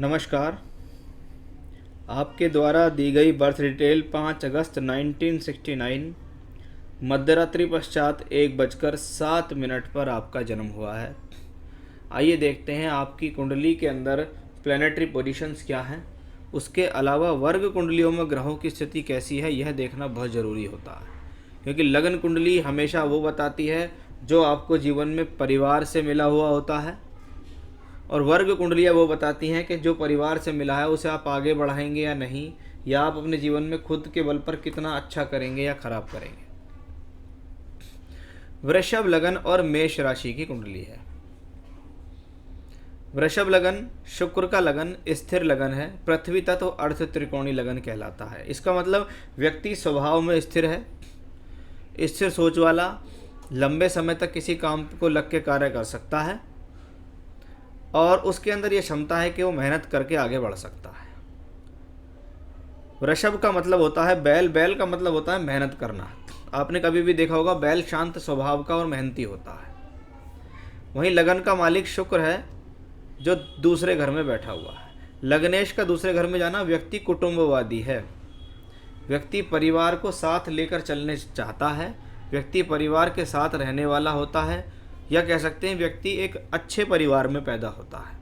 नमस्कार। आपके द्वारा दी गई बर्थ डिटेल 5 अगस्त 1969 मध्यरात्रि पश्चात 1:07 पर आपका जन्म हुआ है। आइए देखते हैं आपकी कुंडली के अंदर प्लैनेटरी पोजीशंस क्या हैं। उसके अलावा वर्ग कुंडलियों में ग्रहों की स्थिति कैसी है, यह देखना बहुत ज़रूरी होता है, क्योंकि लगन कुंडली हमेशा वो बताती है जो आपको जीवन में परिवार से मिला हुआ होता है, और वर्ग कुंडलियाँ वो बताती हैं कि जो परिवार से मिला है उसे आप आगे बढ़ाएंगे या नहीं, या आप अपने जीवन में खुद के बल पर कितना अच्छा करेंगे या खराब करेंगे। वृषभ लगन और मेष राशि की कुंडली है। वृषभ लगन शुक्र का लगन स्थिर लगन है, पृथ्वी तत्व अर्ध त्रिकोणी लगन कहलाता है। इसका मतलब व्यक्ति स्वभाव में स्थिर है, स्थिर सोच वाला, लंबे समय तक किसी काम को लग के कार्य कर सकता है, और उसके अंदर ये क्षमता है कि वो मेहनत करके आगे बढ़ सकता है। वृषभ का मतलब होता है बैल, बैल का मतलब होता है मेहनत करना। आपने कभी भी देखा होगा बैल शांत स्वभाव का और मेहनती होता है। वहीं लगन का मालिक शुक्र है जो दूसरे घर में बैठा हुआ है। लग्नेश का दूसरे घर में जाना, व्यक्ति कुटुंबवादी है, व्यक्ति परिवार को साथ लेकर चलने चाहता है, व्यक्ति परिवार के साथ रहने वाला होता है, या कह सकते हैं व्यक्ति एक अच्छे परिवार में पैदा होता है।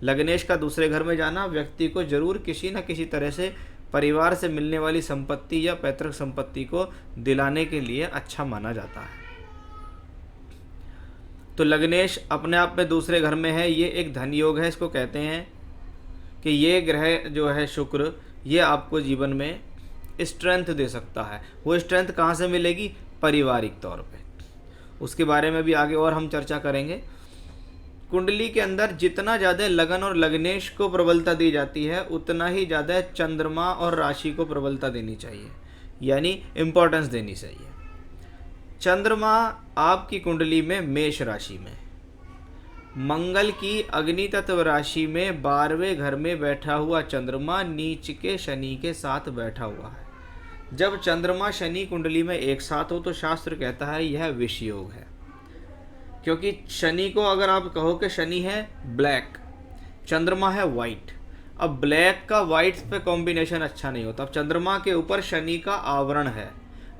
लग्नेश का दूसरे घर में जाना व्यक्ति को जरूर किसी न किसी तरह से परिवार से मिलने वाली संपत्ति या पैतृक संपत्ति को दिलाने के लिए अच्छा माना जाता है। तो लग्नेश अपने आप में दूसरे घर में है, ये एक धन योग है। इसको कहते हैं कि ये ग्रह जो है शुक्र, ये आपको जीवन में स्ट्रेंथ दे सकता है। वो स्ट्रेंथ कहाँ से मिलेगी? पारिवारिक तौर पे। उसके बारे में भी आगे और हम चर्चा करेंगे। कुंडली के अंदर जितना ज़्यादा लगन और लग्नेश को प्रबलता दी जाती है, उतना ही ज़्यादा चंद्रमा और राशि को प्रबलता देनी चाहिए, यानी इम्पोर्टेंस देनी चाहिए। चंद्रमा आपकी कुंडली में मेष राशि में, मंगल की अग्नि तत्व राशि में 12वें घर में बैठा हुआ चंद्रमा नीच के शनि के साथ बैठा हुआ है। जब चंद्रमा शनि कुंडली में एक साथ हो तो शास्त्र कहता है यह विष योग है, क्योंकि शनि को अगर आप कहो कि शनि है ब्लैक, चंद्रमा है वाइट। अब ब्लैक का वाइट पे कॉम्बिनेशन अच्छा नहीं होता। अब चंद्रमा के ऊपर शनि का आवरण है,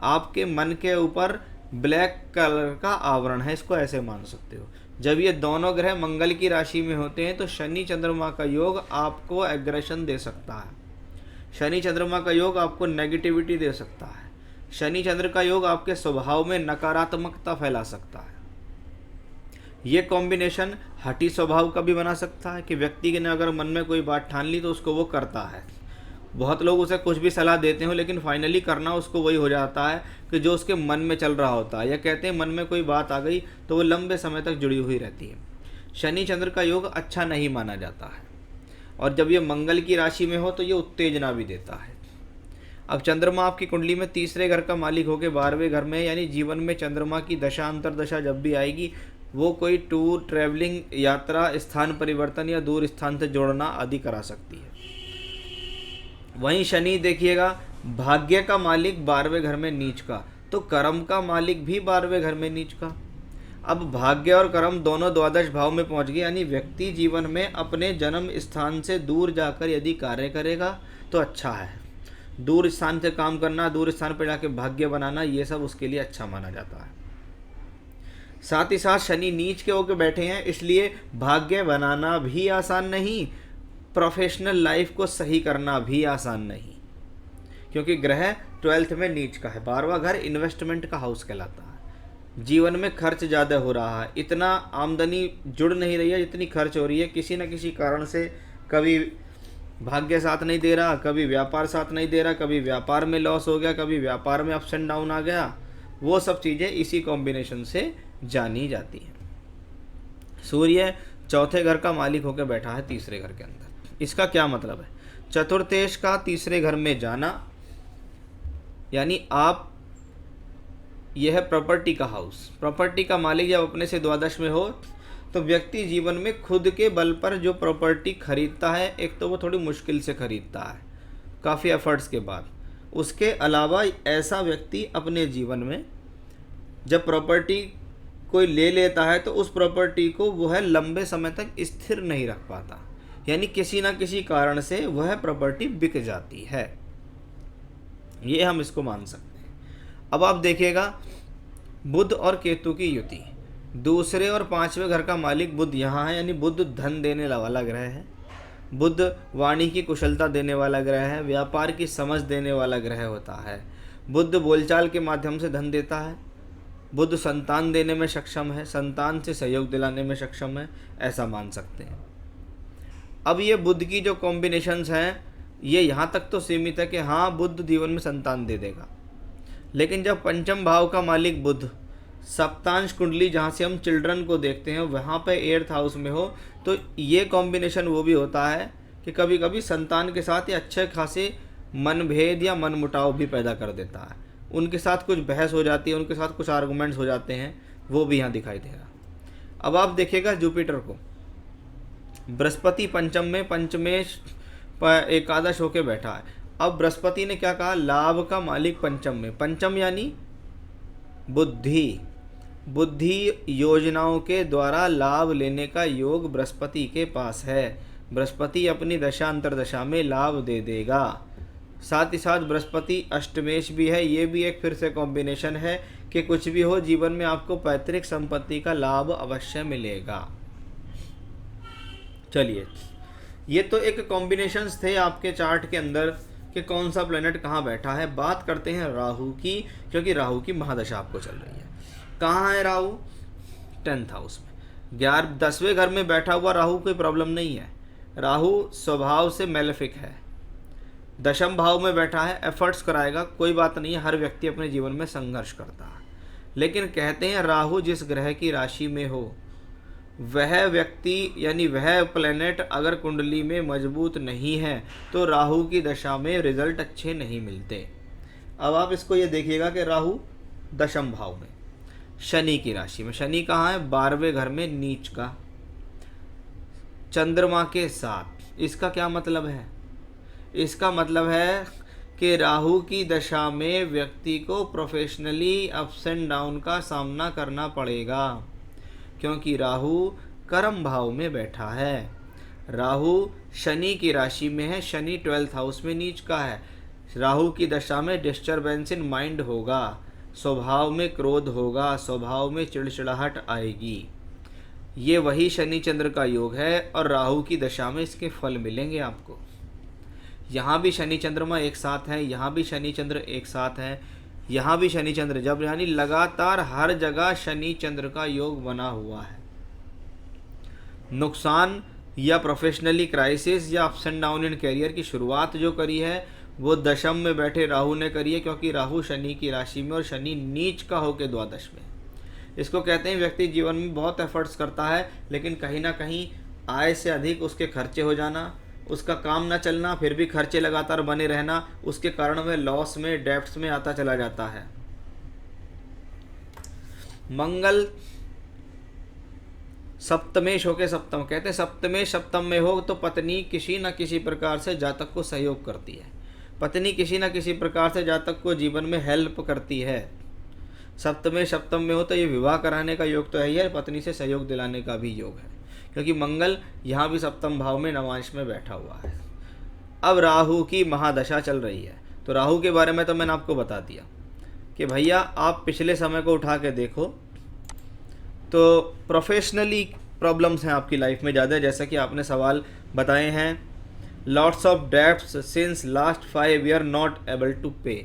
आपके मन के ऊपर ब्लैक कलर का आवरण है, इसको ऐसे मान सकते हो। जब ये दोनों ग्रह मंगल की राशि में होते हैं तो शनि चंद्रमा का योग आपको एग्रेशन दे सकता है, शनि चंद्रमा का योग आपको नेगेटिविटी दे सकता है, शनि चंद्र का योग आपके स्वभाव में नकारात्मकता फैला सकता है। ये कॉम्बिनेशन हठी स्वभाव का भी बना सकता है कि व्यक्ति ने अगर मन में कोई बात ठान ली तो उसको वो करता है। बहुत लोग उसे कुछ भी सलाह देते हो लेकिन फाइनली करना उसको वही हो जाता है कि जो उसके मन में चल रहा होता है, या कहते हैं मन में कोई बात आ गई तो वो लंबे समय तक जुड़ी हुई रहती है। शनि चंद्र का योग अच्छा नहीं माना जाता है, और जब ये मंगल की राशि में हो तो ये उत्तेजना भी देता है। अब चंद्रमा आपकी कुंडली में तीसरे घर का मालिक होकर 12वें घर में, यानी जीवन में चंद्रमा की दशा अंतरदशा जब भी आएगी वो कोई टूर, ट्रैवलिंग, यात्रा, स्थान परिवर्तन या दूर स्थान से जोड़ना आदि करा सकती है। वहीं शनि देखिएगा भाग्य का मालिक 12वें घर में नीच का, तो कर्म का मालिक भी 12वें घर में नीच का। अब भाग्य और कर्म दोनों द्वादश भाव में पहुंच गए, यानी व्यक्ति जीवन में अपने जन्म स्थान से दूर जाकर यदि कार्य करेगा तो अच्छा है। दूर स्थान से काम करना, दूर स्थान पर जाकर भाग्य बनाना, ये सब उसके लिए अच्छा माना जाता है। साथ ही साथ शनि नीच के होकर बैठे हैं, इसलिए भाग्य बनाना भी आसान नहीं, प्रोफेशनल लाइफ को सही करना भी आसान नहीं, क्योंकि ग्रह 12th में नीच का है। 12वां घर इन्वेस्टमेंट का हाउस कहलाता है। जीवन में खर्च ज़्यादा हो रहा है, इतना आमदनी जुड़ नहीं रही है जितनी खर्च हो रही है, किसी न किसी कारण से। कभी भाग्य साथ नहीं दे रहा, कभी व्यापार साथ नहीं दे रहा, कभी व्यापार में लॉस हो गया, कभी व्यापार में अप्स एंड डाउन आ गया। वो सब चीज़ें इसी कॉम्बिनेशन से जानी जाती हैं। सूर्य चौथे घर का मालिक होकर बैठा है तीसरे घर के अंदर। इसका क्या मतलब है? चतुर्थेश का तीसरे घर में जाना, यानी आप, यह है प्रॉपर्टी का हाउस। प्रॉपर्टी का मालिक जब अपने से द्वादश में हो तो व्यक्ति जीवन में खुद के बल पर जो प्रॉपर्टी खरीदता है, एक तो वो थोड़ी मुश्किल से खरीदता है, काफ़ी एफर्ट्स के बाद। उसके अलावा ऐसा व्यक्ति अपने जीवन में जब प्रॉपर्टी कोई ले लेता है तो उस प्रॉपर्टी को वो है लंबे समय तक स्थिर नहीं रख पाता, यानी किसी ना किसी कारण से वह प्रॉपर्टी बिक जाती है, ये हम इसको मान सकते हैं। अब आप देखिएगा बुध और केतु की युति, दूसरे और पांचवें घर का मालिक बुध यहाँ है, यानी बुध धन देने वाला ग्रह है, बुध वाणी की कुशलता देने वाला ग्रह है, व्यापार की समझ देने वाला ग्रह होता है, बुध बोलचाल के माध्यम से धन देता है, बुध संतान देने में सक्षम है, संतान से सहयोग दिलाने में सक्षम है, ऐसा मान सकते हैं। अब ये बुध की जो कॉम्बिनेशंस हैं ये यहाँ तक तो सीमित है कि हाँ बुध जीवन में संतान दे देगा, लेकिन जब पंचम भाव का मालिक बुध सप्तांश कुंडली जहाँ से हम चिल्ड्रन को देखते हैं वहाँ पे 8th हाउस में हो, तो ये कॉम्बिनेशन वो भी होता है कि कभी कभी संतान के साथ ये अच्छे खासे मनभेद या मनमुटाव भी पैदा कर देता है, उनके साथ कुछ बहस हो जाती है, उनके साथ कुछ आर्गूमेंट्स हो जाते हैं, वो भी यहाँ दिखाई देगा। अब आप देखिएगा जुपिटर को, बृहस्पति पंचम में पंचमेश एकादश होके बैठा है। अब बृहस्पति ने क्या कहा, लाभ का मालिक पंचम में, पंचम यानी बुद्धि, बुद्धि योजनाओं के द्वारा लाभ लेने का योग बृहस्पति के पास है, बृहस्पति अपनी दशा अंतरदशा में लाभ दे देगा। साथ ही साथ बृहस्पति अष्टमेश भी है, ये भी एक फिर से कॉम्बिनेशन है कि कुछ भी हो जीवन में आपको पैतृक संपत्ति का लाभ अवश्य मिलेगा। चलिए, ये तो एक कॉम्बिनेशंस थे आपके चार्ट के अंदर कि कौन सा प्लेनेट कहाँ बैठा है। बात करते हैं राहु की, क्योंकि राहु की महादशा आपको चल रही है। कहाँ है राहु, 10th हाउस में, 10वें घर में बैठा हुआ राहु, कोई प्रॉब्लम नहीं है। राहु स्वभाव से मेलेफिक है, दशम भाव में बैठा है, एफर्ट्स कराएगा, कोई बात नहीं है, हर व्यक्ति अपने जीवन में संघर्ष करता है। लेकिन कहते हैं राहु जिस ग्रह की राशि में हो वह व्यक्ति यानी वह प्लेनेट अगर कुंडली में मजबूत नहीं है तो राहु की दशा में रिजल्ट अच्छे नहीं मिलते। अब आप इसको ये देखिएगा कि राहु दशम भाव में शनि की राशि में, शनि कहाँ है, 12वें घर में नीच का चंद्रमा के साथ। इसका क्या मतलब है, इसका मतलब है कि राहु की दशा में व्यक्ति को प्रोफेशनली अप्स एंड डाउन का सामना करना पड़ेगा, क्योंकि राहु कर्म भाव में बैठा है। राहु शनि की राशि में है, शनि 12th हाउस में नीच का है। राहु की दशा में डिस्टर्बेंस इन माइंड होगा, स्वभाव में क्रोध होगा, स्वभाव में चिड़चिड़ाहट आएगी। ये वही शनि चंद्र का योग है और राहु की दशा में इसके फल मिलेंगे आपको। यहाँ भी शनि चंद्रमा एक साथ हैं, यहाँ भी शनि चंद्र एक साथ हैं, यहाँ भी शनि चंद्र, जब यानी लगातार हर जगह शनि चंद्र का योग बना हुआ है। नुकसान या प्रोफेशनली क्राइसिस या ups and down in career की शुरुआत जो करी है वो दशम में बैठे राहु ने करी है, क्योंकि राहु शनि की राशि में और शनि नीच का होकर द्वादश में। इसको कहते हैं व्यक्ति जीवन में बहुत एफर्ट्स करता है लेकिन कहीं ना कहीं आय से अधिक उसके खर्चे हो जाना, उसका काम ना चलना, फिर भी खर्चे लगातार बने रहना, उसके कारण वह लॉस में डेब्ट्स में आता चला जाता है। मंगल सप्तमेश होके सप्तम, कहते हैं सप्तमेश सप्तम में हो तो पत्नी किसी न किसी प्रकार से जातक को सहयोग करती है, पत्नी किसी न किसी प्रकार से जातक को जीवन में हेल्प करती है। सप्तमेश सप्तम में हो तो ये विवाह कराने का योग तो है ही है, पत्नी से सहयोग दिलाने का भी योग है, क्योंकि मंगल यहाँ भी सप्तम भाव में नवांश में बैठा हुआ है। अब राहु की महादशा चल रही है, तो राहु के बारे में तो मैंने आपको बता दिया कि भैया आप पिछले समय को उठा के देखो तो प्रोफेशनली प्रॉब्लम्स हैं आपकी लाइफ में ज़्यादा, जैसा कि आपने सवाल बताए हैं। Lots of debts since last 5 year not able to pay,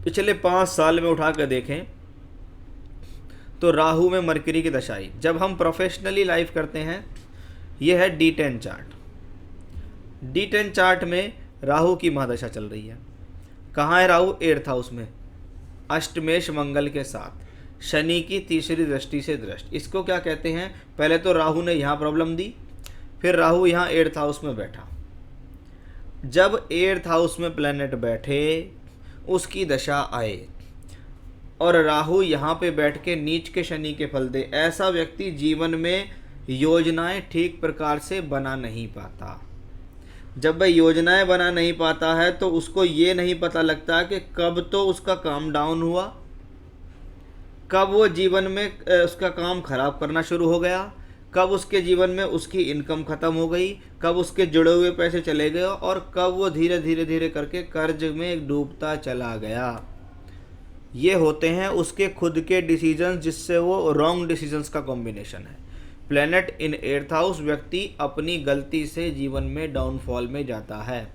पिछले 5 साल में उठा कर देखें तो राहु में मरकरी की दशाई। जब हम प्रोफेशनली लाइफ करते हैं, यह है D10 चार्ट। D10 चार्ट में राहु की महादशा चल रही है। कहाँ है राहु, 8th हाउस में, अष्टमेश मंगल के साथ, शनि की तीसरी दृष्टि से दृष्टि। इसको क्या कहते हैं, पहले तो राहु ने यहाँ प्रॉब्लम दी, फिर राहु यहाँ 8th हाउस में बैठा। जब 8th हाउस में प्लैनेट बैठे उसकी दशा आए और राहु यहाँ पे बैठ के नीच के शनि के फल दे, ऐसा व्यक्ति जीवन में योजनाएं ठीक प्रकार से बना नहीं पाता। जब वह योजनाएं बना नहीं पाता है तो उसको ये नहीं पता लगता कि कब तो उसका काम डाउन हुआ, कब वो जीवन में उसका काम खराब करना शुरू हो गया, कब उसके जीवन में उसकी इनकम ख़त्म हो गई, कब उसके जुड़े हुए पैसे चले गए और कब वो धीरे धीरे धीरे करके कर्ज में डूबता चला गया। ये होते हैं उसके खुद के डिसीजंस, जिससे वो रॉन्ग डिसीजंस का कॉम्बिनेशन है। प्लैनेट इन 8th हाउस, व्यक्ति अपनी गलती से जीवन में डाउनफॉल में जाता है।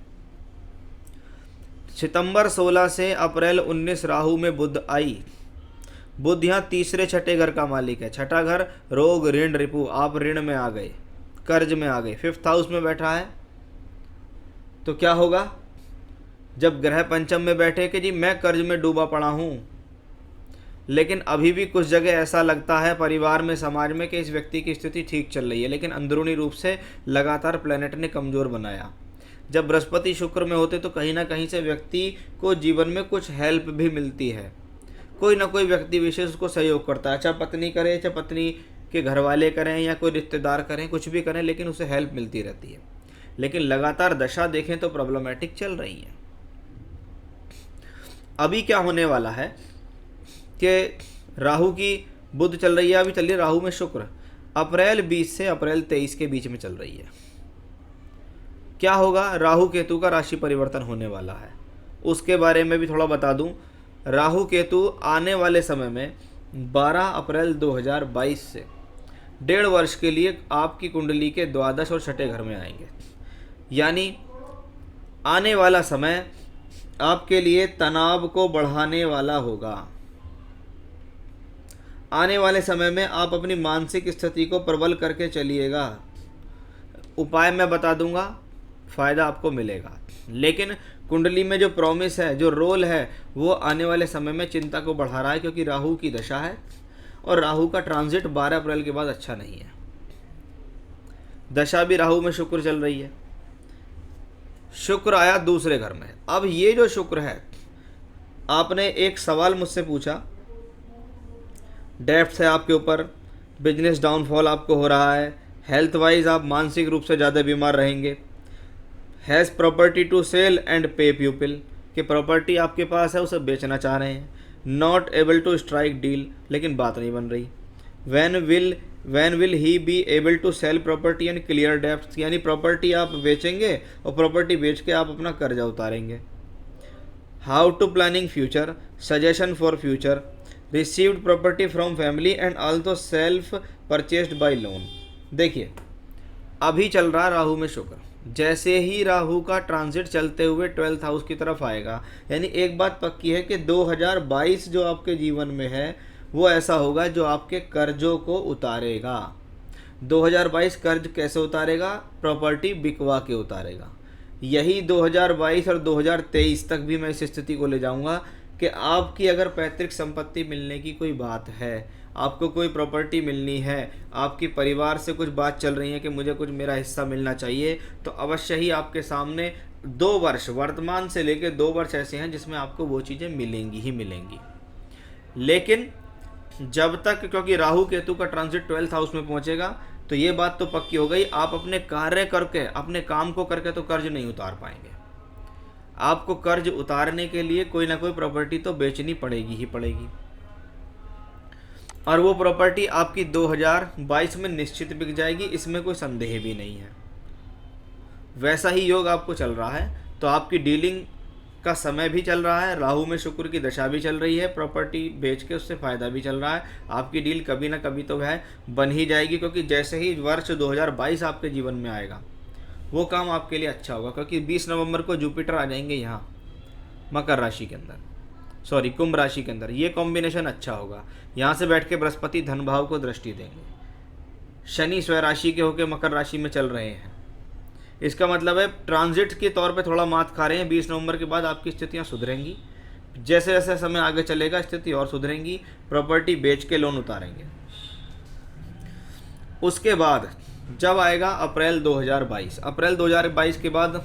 सितंबर 16 से अप्रैल 19 राहु में बुध आई। बुध यहाँ तीसरे छठे घर का मालिक है। छठा घर रोग, ऋण, रिपु, आप ऋण में आ गए, कर्ज में आ गए। 5th हाउस में बैठा है तो क्या होगा, जब ग्रह पंचम में बैठे कि जी मैं कर्ज में डूबा पड़ा हूँ, लेकिन अभी भी कुछ जगह ऐसा लगता है परिवार में, समाज में, कि इस व्यक्ति की स्थिति ठीक चल रही है, लेकिन अंदरूनी रूप से लगातार प्लैनेट ने कमज़ोर बनाया। जब बृहस्पति शुक्र में होते तो कहीं ना कहीं से व्यक्ति को जीवन में कुछ हेल्प भी मिलती है, कोई ना कोई व्यक्ति विशेष उसको सहयोग करता है, चाहे पत्नी करे, चाहे पत्नी के घर वाले करें या कोई रिश्तेदार करें, कुछ भी करें, लेकिन उसे हेल्प मिलती रहती है। लेकिन लगातार दशा देखें तो प्रॉब्लमेटिक चल रही है। अभी क्या होने वाला है कि राहु की बुध चल रही है, अभी चल रही है राहु में शुक्र, अप्रैल 20 से अप्रैल 23 के बीच में चल रही है। क्या होगा, राहु केतु का राशि परिवर्तन होने वाला है, उसके बारे में भी थोड़ा बता दूं। राहु केतु आने वाले समय में 12 अप्रैल 2022 से 1.5 वर्ष के लिए आपकी कुंडली के द्वादश और छठे घर में आएंगे। यानी आने वाला समय आपके लिए तनाव को बढ़ाने वाला होगा। आने वाले समय में आप अपनी मानसिक स्थिति को प्रबल करके चलिएगा। उपाय मैं बता दूंगा, फ़ायदा आपको मिलेगा, लेकिन कुंडली में जो प्रॉमिस है, जो रोल है, वो आने वाले समय में चिंता को बढ़ा रहा है, क्योंकि राहु की दशा है और राहु का ट्रांजिट 12 अप्रैल के बाद अच्छा नहीं है। दशा भी राहु में शुक्र चल रही है, शुक्र आया दूसरे घर में। अब ये जो शुक्र है, आपने एक सवाल मुझसे पूछा, डेप्थ है आपके ऊपर, बिजनेस डाउनफॉल आपको हो रहा है, हेल्थ वाइज आप मानसिक रूप से ज़्यादा बीमार रहेंगे, has property to sell and pay people, कि प्रॉपर्टी आपके पास है उसे बेचना चाह रहे हैं, not able to strike deal, लेकिन बात नहीं बन रही। When will he be able to sell property and clear depth, यानी प्रॉपर्टी आप बेचेंगे और प्रॉपर्टी बेच के आप अपना कर्जा उतारेंगे। How to planning future, suggestion for future, received property from family and also self purchased by loan. देखिए अभी चल रहा राहु में शुक्र, जैसे ही राहु का ट्रांजिट चलते हुए 12th हाउस की तरफ आएगा, यानी एक बात पक्की है कि 2022 जो आपके जीवन में है वो ऐसा होगा जो आपके कर्जों को उतारेगा। 2022 कर्ज कैसे उतारेगा, प्रॉपर्टी बिकवा के उतारेगा। यही 2022 और 2023 तक भी मैं इस स्थिति को ले जाऊंगा कि आपकी अगर पैतृक संपत्ति मिलने की कोई बात है, आपको कोई प्रॉपर्टी मिलनी है, आपकी परिवार से कुछ बात चल रही है कि मुझे कुछ मेरा हिस्सा मिलना चाहिए, तो अवश्य ही आपके सामने 2 वर्ष, वर्तमान से लेकर 2 वर्ष ऐसे हैं जिसमें आपको वो चीज़ें मिलेंगी ही मिलेंगी। लेकिन जब तक, क्योंकि राहु केतु का ट्रांजिट 12th हाउस में पहुंचेगा, तो ये बात तो पक्की हो गई, आप अपने कार्य करके, अपने काम को करके तो कर्ज नहीं उतार पाएंगे। आपको कर्ज उतारने के लिए कोई ना कोई प्रॉपर्टी तो बेचनी पड़ेगी ही पड़ेगी, और वो प्रॉपर्टी आपकी 2022 में निश्चित बिक जाएगी, इसमें कोई संदेह भी नहीं है। वैसा ही योग आपको चल रहा है, तो आपकी डीलिंग का समय भी चल रहा है, राहु में शुक्र की दशा भी चल रही है, प्रॉपर्टी बेच के उससे फ़ायदा भी चल रहा है। आपकी डील कभी ना कभी तो वह बन ही जाएगी, क्योंकि जैसे ही वर्ष 2022 आपके जीवन में आएगा वो काम आपके लिए अच्छा होगा, क्योंकि 20 नवंबर को जुपिटर आ जाएंगे यहाँ मकर राशि के अंदर, सॉरी कुंभ राशि के अंदर। ये कॉम्बिनेशन अच्छा होगा। यहाँ से बैठ के बृहस्पति धन भाव को दृष्टि देंगे, शनि स्वराशि के होकर मकर राशि में चल रहे हैं। इसका मतलब है ट्रांजिट के तौर पे थोड़ा मात खा रहे हैं। 20 नवंबर के बाद आपकी स्थितियाँ सुधरेंगी, जैसे जैसे समय आगे चलेगा स्थिति और सुधरेंगी, प्रॉपर्टी बेच के लोन उतारेंगे। उसके बाद जब आएगा अप्रैल 2022, अप्रैल 2022 के बाद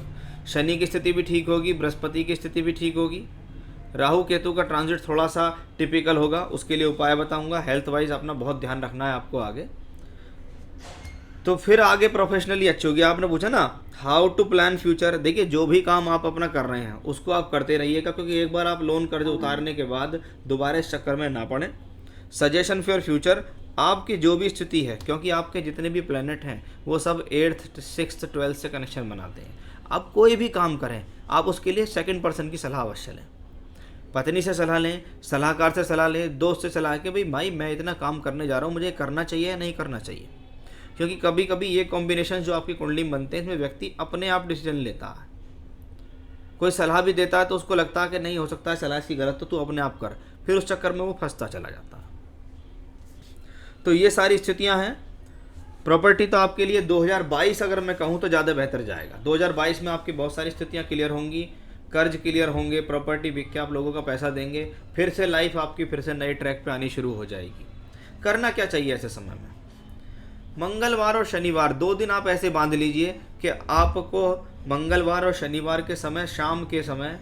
शनि की स्थिति भी ठीक होगी, बृहस्पति की स्थिति भी ठीक होगी, राहु केतु का ट्रांजिट थोड़ा सा टिपिकल होगा, उसके लिए उपाय बताऊंगा। हेल्थ वाइज अपना बहुत ध्यान रखना है आपको आगे। तो फिर आगे प्रोफेशनली अच्छी होगी। आपने पूछा ना हाउ टू प्लान फ्यूचर, देखिए जो भी काम आप अपना कर रहे हैं उसको आप करते रहिएगा, क्योंकि एक बार आप लोन कर्ज उतारने के बाद दोबारा इस चक्कर में ना पड़े। सजेशन फॉर फ्यूचर, आपकी जो भी स्थिति है, क्योंकि आपके जितने भी प्लैनेट हैं वो सब 8th 6th 12th से कनेक्शन बनाते हैं। आप कोई भी काम करें, आप उसके लिए सेकंड पर्सन की सलाह अवश्य लें। पत्नी से सलाह लें, सलाहकार से सलाह लें, दोस्त से सलाह कि भाई मैं इतना काम करने जा रहा हूँ, मुझे करना चाहिए या नहीं करना चाहिए। क्योंकि कभी कभी ये कॉम्बिनेशन जो आपकी कुंडली में बनते हैं, इसमें व्यक्ति अपने आप डिसीजन लेता है। कोई सलाह भी देता है तो उसको लगता है कि नहीं हो सकता है सलाह इसकी गलत, तो तू अपने आप कर, फिर उस चक्कर में वो फंसता चला जाता है। तो ये सारी स्थितियां हैं। प्रॉपर्टी तो आपके लिए 2022 अगर मैं कहूँ तो ज़्यादा बेहतर जाएगा। 2022 में आपकी बहुत सारी स्थितियां क्लियर होंगी, कर्ज क्लियर होंगे, प्रॉपर्टी बिक के आप लोगों का पैसा देंगे, फिर से लाइफ आपकी फिर से नए ट्रैक पे आनी शुरू हो जाएगी। करना क्या चाहिए ऐसे समय में? मंगलवार और शनिवार 2 दिन आप ऐसे बांध लीजिए कि आपको मंगलवार और शनिवार के समय, शाम के समय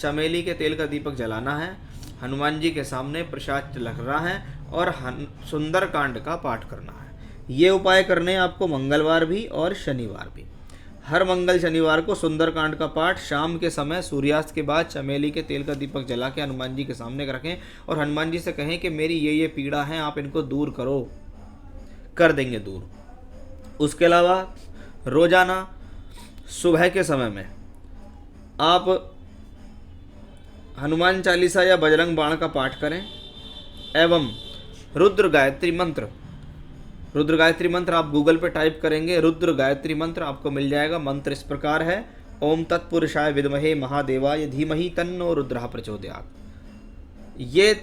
चमेली के तेल का दीपक जलाना है, हनुमान जी के सामने प्रसाद रखना है और सुंदरकांड का पाठ करना है। ये उपाय करने हैं आपको मंगलवार भी और शनिवार भी। हर मंगल शनिवार को सुंदरकांड का पाठ शाम के समय सूर्यास्त के बाद चमेली के तेल का दीपक जला के हनुमान जी के सामने रखें और हनुमान जी से कहें कि मेरी ये पीड़ा है, आप इनको दूर करो, कर देंगे दूर। उसके अलावा रोजाना सुबह के समय में आप हनुमान चालीसा या बजरंग बाण का पाठ करें एवं रुद्र गायत्री मंत्र। रुद्र गायत्री मंत्र आप गूगल पे टाइप करेंगे, रुद्र गायत्री मंत्र आपको मिल जाएगा। मंत्र इस प्रकार है, ओम तत्पुरुषाय विद्महे महादेवाय धीमहि तन्नो रुद्रः प्रचोदयात्। ये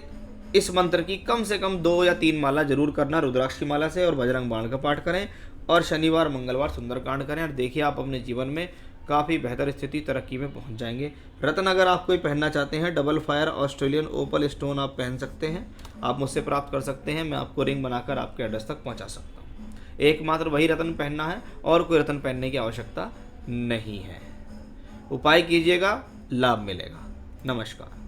इस मंत्र की कम से कम 2 या 3 माला जरूर करना रुद्राक्ष की माला से, और बजरंग बाण का पाठ करें और शनिवार मंगलवार सुंदरकांड करें और देखिए आप अपने जीवन में काफ़ी बेहतर स्थिति तरक्की में पहुंच जाएंगे। रत्न अगर आप कोई पहनना चाहते हैं, डबल फायर ऑस्ट्रेलियन ओपल स्टोन आप पहन सकते हैं, आप मुझसे प्राप्त कर सकते हैं। मैं आपको रिंग बनाकर आपके एड्रेस तक पहुंचा सकता हूं। एकमात्र वही रत्न पहनना है और कोई रत्न पहनने की आवश्यकता नहीं है। उपाय कीजिएगा, लाभ मिलेगा। नमस्कार।